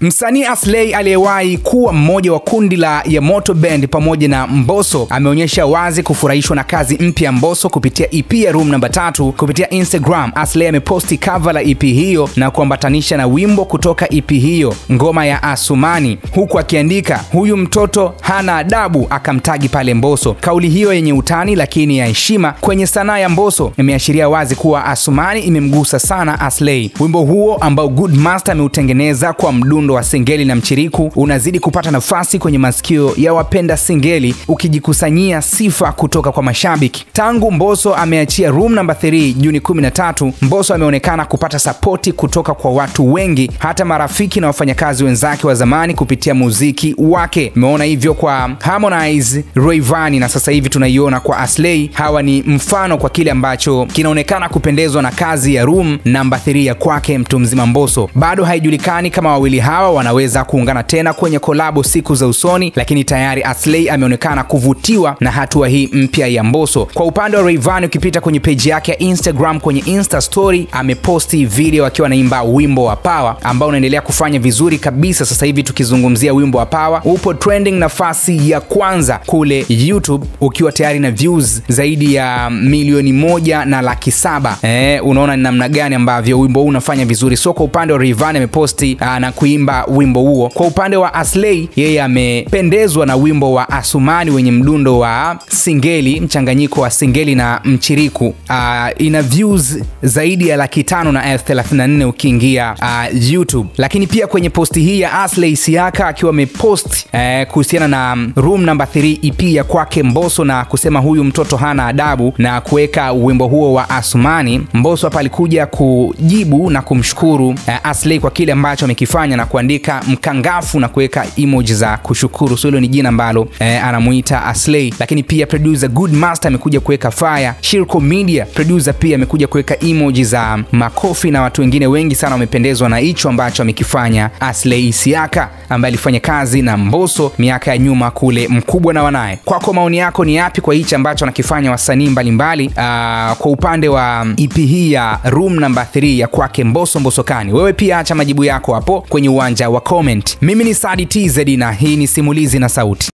Msanii Aslay aliyewahi kuwa mmoja wa kundi la Yamoto Band pamoja na Mbosso ameonyesha wazi kufurahishwa na kazi mpya Mbosso kupitia EP ya Room No. 3 kupitia Instagram. Aslay ameposti cover la EP hiyo na kuambatanisha na wimbo kutoka EP hiyo, ngoma ya Asumani, huku akiandika huyu mtoto hana adabu, akamtagi pale Mbosso. Kauli hiyo yenye utani lakini ya heshima kwenye sanaa ya Mbosso imeashiria wazi kuwa Asumani imemgusa sana Aslay. Wimbo huo ambao Good Master ameutengeneza kwa mdundo wa singeli na mchiriku unazidi kupata nafasi kwenye masikio ya wapenda singeli, ukijikusanyia sifa kutoka kwa mashabiki. Tangu Mbosso ameachia Room No. 3 Juni 13, Mbosso ameonekana kupata sapoti kutoka kwa watu wengi, hata marafiki na wafanyakazi wenzake wa zamani kupitia muziki wake. Umeona hivyo kwa Harmonize, Rayvanny na sasa hivi tunaiona kwa Aslay. Hawa ni mfano kwa kile ambacho kinaonekana kupendezwa na kazi ya Room No. 3 ya kwake mtu mzima Mbosso. Bado haijulikani kama wawili hawa wanaweza kuungana tena kwenye kolabo siku za usoni, lakini tayari Aslay ameonekana kuvutiwa na hatua hii mpya ya Mbosso. Kwa upande wa Rayvanny, ukipita kwenye page yake ya Instagram kwenye Insta story, ameposti video akiwa anaimba wimbo wa Power ambao unaendelea kufanya vizuri kabisa. Sasa hivi tukizungumzia wimbo wa Power, upo trending nafasi ya kwanza kule YouTube ukiwa tayari na views zaidi ya 1,700,000. Unaona ni namna gani ambavyo wimbo huu unafanya vizuri. So kwa upande wa Rayvanny ameposti na kuimba wimbo huo. Kwa upande wa Aslay, yeye amependezwa na wimbo wa Asumani wenye mdundo wa singeli, mchanganyiko wa singeli na mchiriku. Ina views zaidi ya 534,000 ukiingia YouTube. Lakini pia kwenye posti hii ya Aslay Siaka akiwa amepost kuhusiana na Room No. 3 EP ya kwake Mbosso na kusema huyu mtoto hana adabu na kuweka wimbo huo wa Asumani, Mbosso hapa alikuja kujibu na kumshukuru Aslay kwa kile ambacho amekifanya na kuandika mkangafu na kuweka emoji za kushukuru. So hilo ni jina ambalo anamuita Aslay. Lakini pia producer Good Master amekuja kuweka fire. Shirko Media producer pia amekuja kuweka emoji za makofi, na watu wengine wengi sana wamependezwa na hicho ambacho amekifanya Aslay Siaka ambaye alifanya kazi na Mbosso miaka ya nyuma kule Mkubwa na Wanae. Kwako maoni yako ni yapi kwa hicho ambacho anakifanya wasanii mbalimbali kwa upande wa EP hii ya Room No. 3 ya kwake Mbosso Kani? Wewe pia acha majibu yako hapo kwenye uwanja wa comment. Mimi ni Sadi TZ na hii ni Simulizi na Sauti.